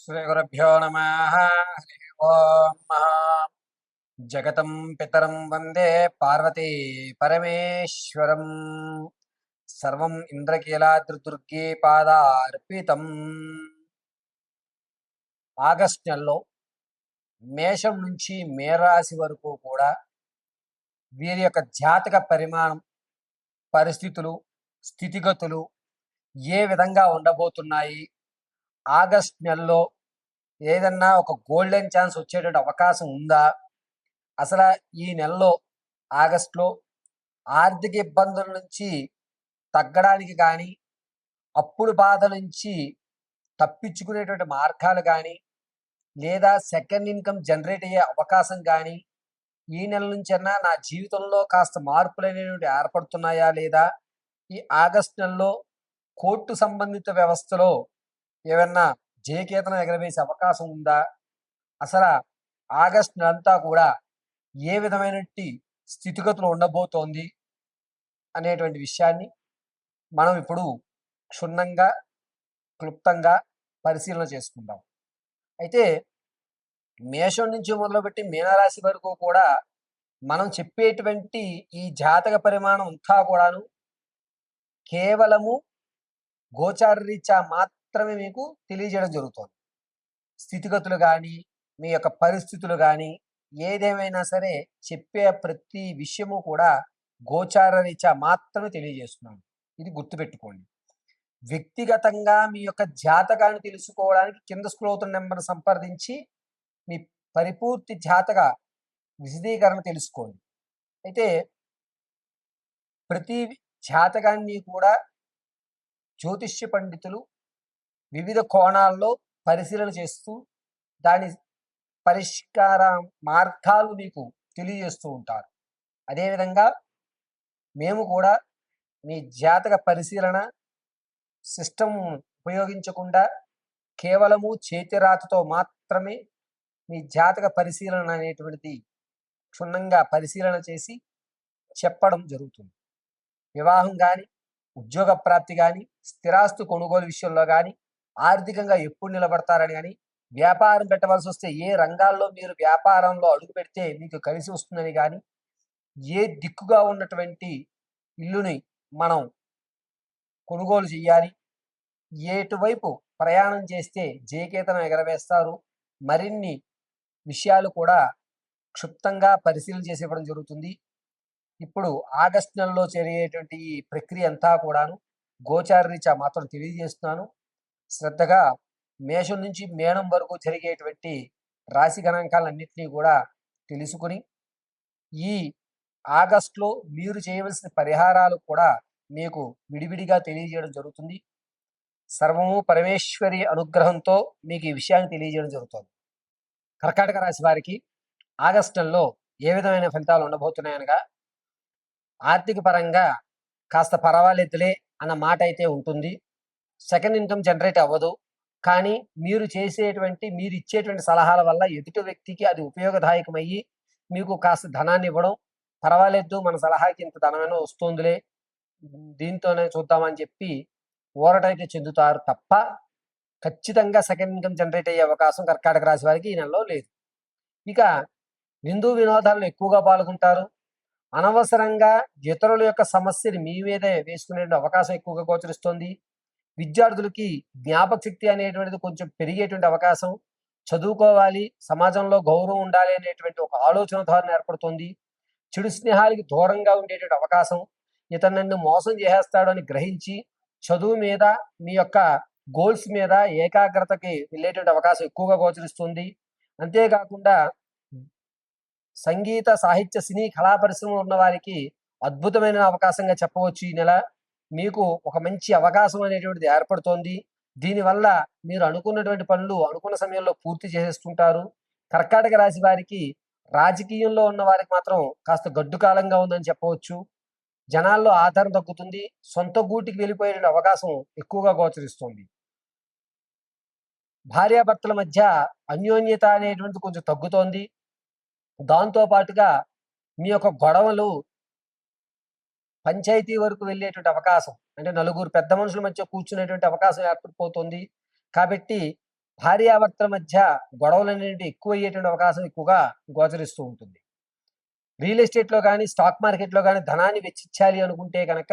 శ్రీగురుభ్యో నమః. హరి ఓం. జగతం పితరం వందే పార్వతీ పరమేశ్వరం. సర్వం ఇంద్రకీలాద్రిదుర్గే పాదార్పితం. ఆగస్ట్ నెలలో మేషం నుంచి మేరాశి వరకు కూడా వీరి యొక్క జాతక పరిమాణం, పరిస్థితులు, స్థితిగతులు ఏ విధంగా ఉండబోతున్నాయి, ఆగస్ట్ నెలలో ఏదన్నా ఒక గోల్డెన్ ఛాన్స్ వచ్చేటువంటి అవకాశం ఉందా, అసలు ఈ నెలలో ఆగస్టులో ఆర్థిక ఇబ్బందుల నుంచి తగ్గడానికి కానీ, అప్పుల బాధ నుంచి తప్పించుకునేటువంటి మార్గాలు కానీ, లేదా సెకండ్ ఇన్కమ్ జనరేట్ అయ్యే అవకాశం కానీ ఈ నెల నుంచైనా నా జీవితంలో కాస్త మార్పులు అనేవి ఏర్పడుతున్నాయా లేదా, ఈ ఆగస్ట్ నెలలో కోర్టు సంబంధిత వ్యవస్థలో ఏమన్నా జయకేతనం ఎగరవేసే అవకాశం ఉందా, అసలు ఆగస్ట్ నెలంతా కూడా ఏ విధమైనటువంటి స్థితిగతులు ఉండబోతోంది అనేటువంటి విషయాన్ని మనం ఇప్పుడు క్షుణ్ణంగా, క్లుప్తంగా పరిశీలన చేసుకుందాం. అయితే మేషం నుంచి మొదలుపెట్టి మీనరాశి వరకు కూడా మనం చెప్పేటువంటి ఈ జాతక పరిమాణం అంతా కూడాను కేవలము గోచార రీత్యా మాత్రమే మీకు తెలియజేయడం జరుగుతుంది. స్థితిగతులు కానీ, మీ యొక్క పరిస్థితులు కానీ, ఏదేమైనా సరే చెప్పే ప్రతి విషయము కూడా గోచార రీత్యా మాత్రమే తెలియజేస్తున్నాను. ఇది గుర్తుపెట్టుకోండి. వ్యక్తిగతంగా మీ యొక్క జాతకాన్ని తెలుసుకోవడానికి కింద స్క్రోల్ అవుతున్న నెంబర్ని సంప్రదించి మీ పరిపూర్తి జాతక విశదీకరణ తెలుసుకోండి. అయితే ప్రతి జాతకాన్ని కూడా జ్యోతిష్య పండితులు వివిధ కోణాల్లో పరిశీలన చేస్తూ దాని పరిష్కార మార్గాలు మీకు తెలియజేస్తూ ఉంటారు. అదేవిధంగా మేము కూడా మీ జాతక పరిశీలన సిస్టమ్ ఉపయోగించకుండా కేవలము చేతిరాతతో మాత్రమే మీ జాతక పరిశీలన అనేటువంటిది క్షుణ్ణంగా పరిశీలన చేసి చెప్పడం జరుగుతుంది. వివాహం కానీ, ఉద్యోగ ప్రాప్తి కానీ, స్థిరాస్తు కొనుగోలు విషయంలో కానీ, ఆర్థికంగా ఎప్పుడు నిలబడతారని కానీ, వ్యాపారం పెట్టవలసి వస్తే ఏ రంగాల్లో మీరు వ్యాపారంలో అడుగు పెడితే మీకు కలిసి వస్తుందని కానీ, ఏ దిక్కుగా ఉన్నటువంటి ఇల్లుని మనం కొనుగోలు చేయాలి, ఎటువైపు ప్రయాణం చేస్తే జయకేతనం ఎగరవేస్తారు, మరిన్ని విషయాలు కూడా క్షుప్తంగా పరిశీలన చేసి ఇవ్వడం జరుగుతుంది. ఇప్పుడు ఆగస్ట్ నెలలో జరిగేటువంటి ఈ ప్రక్రియ అంతా కూడాను గోచార రీత్యా మాత్రం తెలియజేస్తున్నాను. శ్రద్ధగా మేషం నుంచి మేనం వరకు జరిగేటువంటి రాశి గణాంకాలన్నింటినీ కూడా తెలుసుకుని ఈ ఆగస్టులో మీరు చేయవలసిన పరిహారాలు కూడా మీకు విడివిడిగా తెలియజేయడం జరుగుతుంది. సర్వము పరమేశ్వరి అనుగ్రహంతో మీకు ఈ విషయాన్ని తెలియజేయడం జరుగుతుంది. కర్కాటక రాశి వారికి ఆగస్టు నెలలో ఏ విధమైన ఫలితాలు ఉండబోతున్నాయనగా, ఆర్థిక పరంగా కాస్త పర్వాలేదులే అన్న మాట అయితే ఉంటుంది. సెకండ్ ఇన్కమ్ జనరేట్ అవ్వదు, కానీ మీరు ఇచ్చేటువంటి సలహాల వల్ల ఎదుటి వ్యక్తికి అది ఉపయోగదాయకమయ్యి మీకు కాస్త ధనాన్ని ఇవ్వడం, పర్వాలేదు మన సలహాకి ఇంత ధనమైనా వస్తుందిలే దీంతోనే చూద్దామని చెప్పి ఊరటైతే చెందుతారు తప్ప ఖచ్చితంగా సెకండ్ ఇన్కమ్ జనరేట్ అయ్యే అవకాశం కర్కాటక రాశి వారికి ఈ నెలలో లేదు. ఇక విందు వినోదాల్లో ఎక్కువగా పాల్గొంటారు. అనవసరంగా ఇతరుల యొక్క సమస్యని మీ మీదే వేసుకునే అవకాశం ఎక్కువగా గోచరిస్తుంది. విద్యార్థులకి జ్ఞాపక శక్తి అనేటువంటిది కొంచెం పెరిగేటువంటి అవకాశం, చదువుకోవాలి, సమాజంలో గౌరవం ఉండాలి అనేటువంటి ఒక ఆలోచన ధోరణి ఏర్పడుతుంది. చెడు స్నేహాలకి దూరంగా ఉండేటువంటి అవకాశం, ఇతను నన్ను మోసం చేసేస్తాడు అని గ్రహించి చదువు మీద, మీ యొక్క గోల్స్ మీద ఏకాగ్రతకి వెళ్ళేటువంటి అవకాశం ఎక్కువగా గోచరిస్తుంది. అంతేకాకుండా సంగీత, సాహిత్య, సినీ, కళా పరిశ్రమలో ఉన్న వారికి అద్భుతమైన అవకాశంగా చెప్పవచ్చు. ఈ నెల మీకు ఒక మంచి అవకాశం అనేటువంటిది ఏర్పడుతోంది. దీనివల్ల మీరు అనుకున్నటువంటి పనులు అనుకున్న సమయంలో పూర్తి చేసేస్తుంటారు. కర్కాటక రాశి వారికి రాజకీయంలో ఉన్న వారికి మాత్రం కాస్త గడ్డు కాలంగా ఉందని చెప్పవచ్చు. జనాల్లో ఆధారం తగ్గుతుంది. సొంత గూటికి వెళ్ళిపోయే అవకాశం ఎక్కువగా గోచరిస్తుంది. భార్యాభర్తల మధ్య అన్యోన్యత అనేటువంటిది కొంచెం తగ్గుతోంది. దాంతో పాటుగా మీ యొక్క గొడవలు పంచాయతీ వరకు వెళ్ళేటువంటి అవకాశం, అంటే నలుగురు పెద్ద మనుషుల మధ్య కూర్చునేటువంటి అవకాశం ఏర్పడిపోతుంది. కాబట్టి భార్యాభర్తల మధ్య గొడవలు అనేవి ఎక్కువయ్యేటువంటి అవకాశం ఎక్కువగా గోచరిస్తూ ఉంటుంది. రియల్ ఎస్టేట్‌లో గాని, స్టాక్ మార్కెట్‌లో గాని ధనాన్ని వెచ్చించాలి అనుకుంటే గనక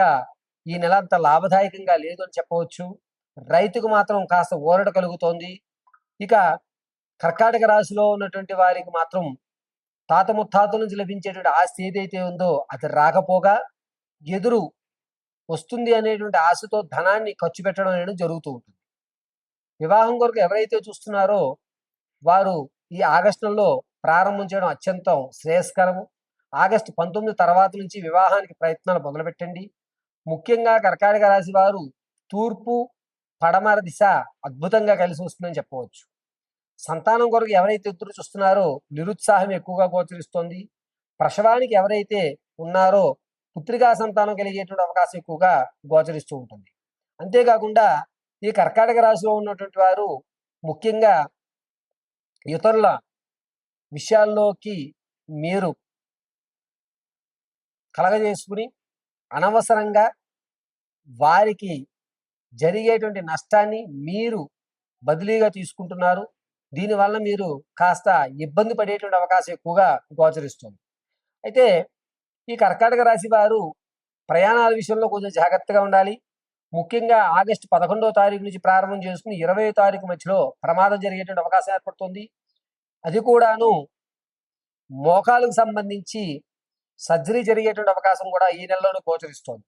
ఈ నెల అంత లాభదాయకంగా లేదు అని చెప్పవచ్చు. రైతుకు మాత్రం కాస్త ఊరట కలుగుతోంది. ఇక కర్కాటక రాశిలో ఉన్నటువంటి వారికి మాత్రం తాత ముత్తాతల నుంచి లభించేటువంటి ఆస్తి ఏదైతే ఉందో అది రాకపోగా ఎదురు వస్తుంది అనేటువంటి ఆశతో ధనాన్ని ఖర్చు పెట్టడం అనేది జరుగుతూ ఉంటుంది. వివాహం కొరకు ఎవరైతే చూస్తున్నారో వారు ఈ ఆగస్టు నెలలో ప్రారంభం చేయడం అత్యంతం శ్రేయస్కరము. ఆగస్టు 19 తర్వాత నుంచి వివాహానికి ప్రయత్నాలు మొదలుపెట్టండి. ముఖ్యంగా కర్కాటక రాశి వారు తూర్పు, పడమర దిశ అద్భుతంగా కలిసి వస్తుందని చెప్పవచ్చు. సంతానం కొరకు ఎవరైతే ఎదురు చూస్తున్నారో నిరుత్సాహం ఎక్కువగా గోచరిస్తోంది. ప్రసవానికి ఎవరైతే ఉన్నారో పుత్రికా సంతానం కలిగేటువంటి అవకాశం ఎక్కువగా గోచరిస్తూ ఉంటుంది. అంతేకాకుండా ఈ కర్కాటక రాశిలో ఉన్నటువంటి వారు ముఖ్యంగా ఇతరుల విషయాల్లోకి మీరు కలగజేసుకుని అనవసరంగా వారికి జరిగేటువంటి నష్టాన్ని మీరు బదిలీగా తీసుకుంటున్నారు. దీనివల్ల మీరు కాస్త ఇబ్బంది పడేటువంటి అవకాశం ఎక్కువగా గోచరిస్తుంది. అయితే ఈ కర్కాటక రాశి వారు ప్రయాణాల విషయంలో కొంచెం జాగ్రత్తగా ఉండాలి. ముఖ్యంగా ఆగస్టు 11వ తారీఖు నుంచి ప్రారంభం చేసుకుని 20వ తారీఖు మధ్యలో ప్రమాదం జరిగేటువంటి అవకాశం ఏర్పడుతుంది. అది కూడాను మోకాలకు సంబంధించి సర్జరీ జరిగేటువంటి అవకాశం కూడా ఈ నెలలోనే గోచరిస్తోంది.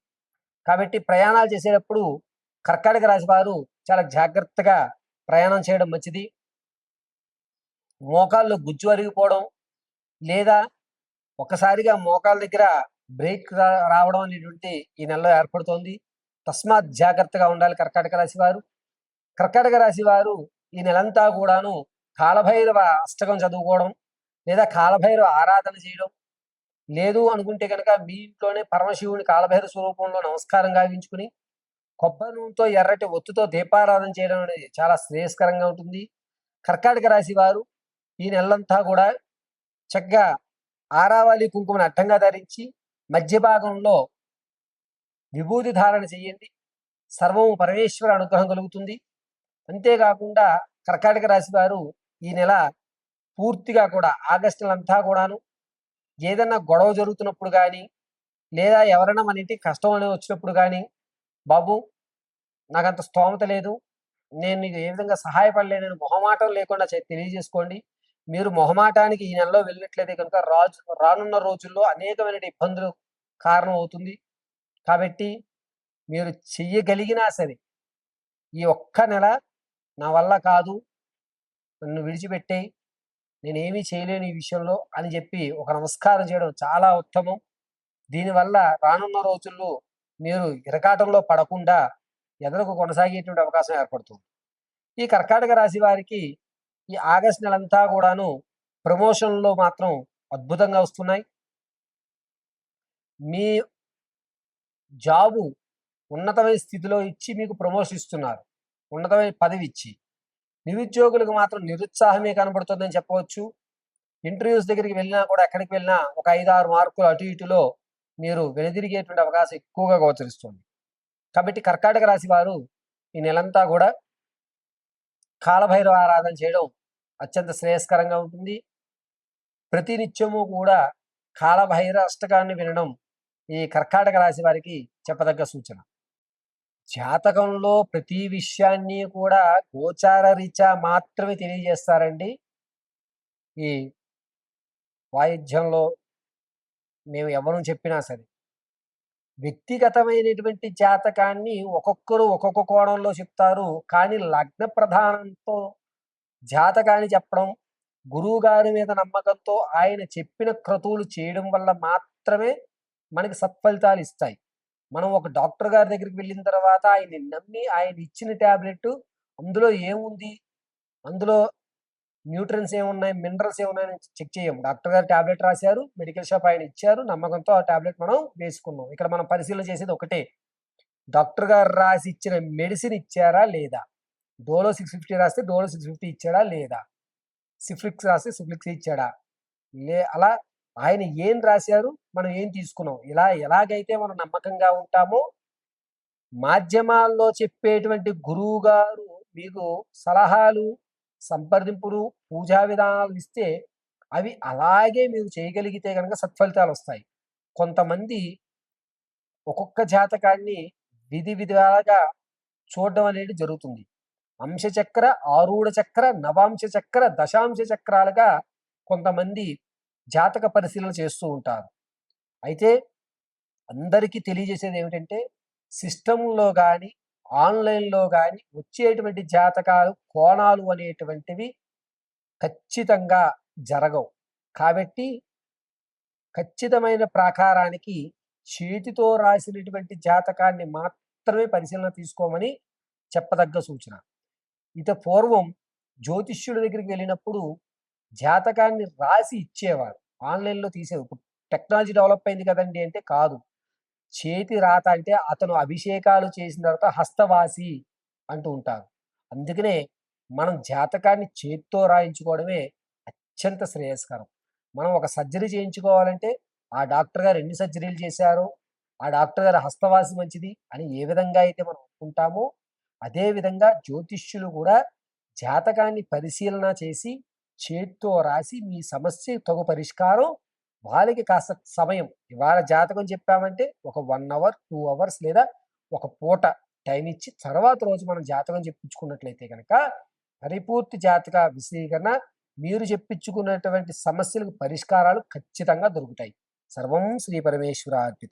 కాబట్టి ప్రయాణాలు చేసేటప్పుడు కర్కాటక రాశి వారు చాలా జాగ్రత్తగా ప్రయాణం చేయడం మంచిది. మోకాల్లో గుజ్జు అరిగిపోవడం లేదా ఒక్కసారిగా మోకాల దగ్గర బ్రేక్ రావడం అనేటువంటి ఈ నెలలో ఏర్పడుతోంది. తస్మాత్ జాగ్రత్తగా ఉండాలి కర్కాటక రాశి వారు. కర్కాటక రాశి వారు ఈ నెలంతా కూడాను కాలభైరవ అష్టకం చదువుకోవడం లేదా కాలభైరవ ఆరాధన చేయడం, లేదు అనుకుంటే కనుక మీ ఇంట్లోనే పరమశివుని కాలభైరవ స్వరూపంలో నమస్కారం గావించుకుని కొబ్బరి నూనెతో ఎర్రటి ఒత్తుతో దీపారాధన చేయడం అనేది చాలా శ్రేయస్కరంగా ఉంటుంది. కర్కాటక రాశి వారు ఈ నెలంతా కూడా చక్కగా ఆరావళి కుంకుమను అడ్డంగా ధరించి మధ్య భాగంలో విభూతి ధారణ చేయండి. సర్వము పరమేశ్వర అనుగ్రహం కలుగుతుంది. అంతేకాకుండా కర్కాటక రాశి వారు ఈ నెల పూర్తిగా కూడా ఆగస్టు నెలంతా కూడాను ఏదన్నా గొడవ జరుగుతున్నప్పుడు కానీ లేదా ఎవరైనా మన ఇంటికి కష్టం అనేది వచ్చినప్పుడు కానీ, బాబు నాకంత స్తోమత లేదు, నేను నీకు ఏ విధంగా సహాయపడలేనని మొహమాటం లేకుండా తెలియజేసుకోండి. మీరు మొహమాటానికి ఈ నెలలో వెళ్ళినట్లయితే కనుక రానున్న రోజుల్లో అనేకమైన ఇబ్బందులు కారణం అవుతుంది. కాబట్టి మీరు చెయ్యగలిగినా సరే ఈ ఒక్క నెల నా వల్ల కాదు, నన్ను విడిచిపెట్టేయి, నేనేమీ చేయలేను ఈ విషయంలో అని చెప్పి ఒక నమస్కారం చేయడం చాలా ఉత్తమం. దీనివల్ల రానున్న రోజుల్లో మీరు ఇరకాటంలో పడకుండా ఎదరకు కొనసాగేటువంటి అవకాశం ఏర్పడుతుంది. ఈ కర్కాటక రాశి వారికి ఈ ఆగస్టు నెలంతా కూడాను ప్రమోషన్లో మాత్రం అద్భుతంగా వస్తున్నాయి. మీ జాబు ఉన్నతమైన స్థితిలో ఇచ్చి మీకు ప్రమోషన్ ఇస్తున్నారు, ఉన్నతమైన పదవి ఇచ్చి. నిరుద్యోగులకు మాత్రం నిరుత్సాహమే కనబడుతుందని చెప్పవచ్చు. ఇంటర్వ్యూస్ దగ్గరికి వెళ్ళినా కూడా ఎక్కడికి వెళ్ళినా ఒక 5-6 మార్కులు అటు ఇటులో మీరు వెనుదిరిగేటువంటి అవకాశం ఎక్కువగా గోచరిస్తుంది. కాబట్టి కర్కాటక రాశి వారు ఈ నెలంతా కూడా కాలభైరవ ఆరాధన చేయడం అత్యంత శ్రేయస్కరంగా ఉంటుంది. ప్రతినిత్యము కూడా కాలభైరవ అష్టకాన్ని వినడం ఈ కర్కాటక రాశి వారికి చెప్పదగ్గ సూచన. జాతకంలో ప్రతి విషయాన్ని కూడా గోచార రీత్యా మాత్రమే తెలియజేస్తారండి. ఈ వాయిద్యంలో మేము ఎవరు చెప్పినా సరే వ్యక్తిగతమైనటువంటి జాతకాన్ని ఒక్కొక్కరు ఒక్కొక్క కోణంలో చెప్తారు. కానీ లగ్న ప్రధానంతో జాతకాన్ని చెప్పడం, గురువు గారి మీద నమ్మకంతో ఆయన చెప్పిన క్రతువులు చేయడం వల్ల మాత్రమే మనకి సత్ఫలితాలు ఇస్తాయి. మనం ఒక డాక్టర్ గారి దగ్గరికి వెళ్ళిన తర్వాత ఆయన్ని నమ్మి ఆయన ఇచ్చిన టాబ్లెట్ అందులో ఏముంది, అందులో న్యూట్రియన్స్ ఏమున్నాయి, మినరల్స్ ఏమున్నాయని చెక్ చేయం. డాక్టర్ గారు టాబ్లెట్ రాశారు, మెడికల్ షాప్ ఆయన ఇచ్చారు, నమ్మకంతో ఆ టాబ్లెట్ మనం వేసుకున్నాం. ఇక్కడ మనం పరిశీలన చేసేది ఒకటే, డాక్టర్ గారు రాసి ఇచ్చిన మెడిసిన్ ఇచ్చారా లేదా, డోలో 650 రాస్తే డోలో 650 ఇచ్చాడా లేదా, సిఫ్లిక్స్ రాస్తే సిఫ్లిక్స్ ఇచ్చాడా అలా ఆయన ఏం రాశారు, మనం ఏం తీసుకున్నాం. ఇలా ఎలాగైతే మనం నమ్మకంగా ఉంటామో మాధ్యమాల్లో చెప్పేటువంటి గురువు గారు మీకు సలహాలు సంప్రదింపులు, పూజా విధానాలు ఇస్తే అవి అలాగే మీరు చేయగలిగితే గనక సత్ఫలితాలొస్తాయి. కొంతమంది ఒక్కొక్క జాతకాన్ని విధి విధాలుగా చూడడం అనేది జరుగుతుంది. అంశచక్ర, ఆరూఢ చక్ర, నవాంశ చక్ర, దశాంశ చక్రాలుగా కొంతమంది జాతక పరిశీలన చేస్తూ ఉంటారు. అయితే అందరికీ తెలియజేసేదేమిటంటే, సిస్టమ్‌లో గాని, ఆన్‌లైన్‌లో గాని వచ్చేటువంటి జాతకాలు, కోణాలు అనేటువంటివి ఖచ్చితంగా జరగవు. కాబట్టి ఖచ్చితమైన ప్రాకారానికి చేతితో రాసినటువంటి జాతకాన్ని మాత్రమే పరిశీలన తీసుకోమని చెప్పదగ్గ సూచన. పూర్వం జ్యోతిష్యుడి దగ్గరికి వెళ్ళినప్పుడు జాతకాన్ని రాసి ఇచ్చేవారు. ఆన్‌లైన్‌లో ఇప్పుడు టెక్నాలజీ డెవలప్ అయింది కదండీ! అంటే కాదు. చేతి రాత అంటే అతను అభిషేకాలు చేసిన తర్వాత హస్తవాసి అంటూ ఉంటారు. అందుకనే మనం జాతకాన్ని చేత్తో రాయించుకోవడమే అత్యంత శ్రేయస్కరం. మనం ఒక సర్జరీ చేయించుకోవాలంటే ఆ డాక్టర్ గారు ఎన్ని సర్జరీలు చేశారో, ఆ డాక్టర్ గారి హస్తవాసి మంచిది అని ఏ విధంగా అయితే మనం అనుకుంటామో, అదే విధంగా జ్యోతిష్యులు కూడా జాతకాన్ని పరిశీలన చేసి చేత్తో రాసి మీ సమస్యకు తగు పరిష్కారం వాళ్ళకి కాస్త సమయం ఇవాళ జాతకం చెప్పామంటే ఒక 1 అవర్, 2 అవర్స్ లేదా ఒక పూట టైం ఇచ్చి తర్వాత రోజు మనం జాతకం చెప్పించుకున్నట్లయితే గనక పరిపూర్తి జాతక విశ్లేషణ మీరు చెప్పించుకున్నటువంటి సమస్యలకు పరిష్కారాలు ఖచ్చితంగా దొరుకుతాయి. సర్వం శ్రీ పరమేశ్వరార్పితం.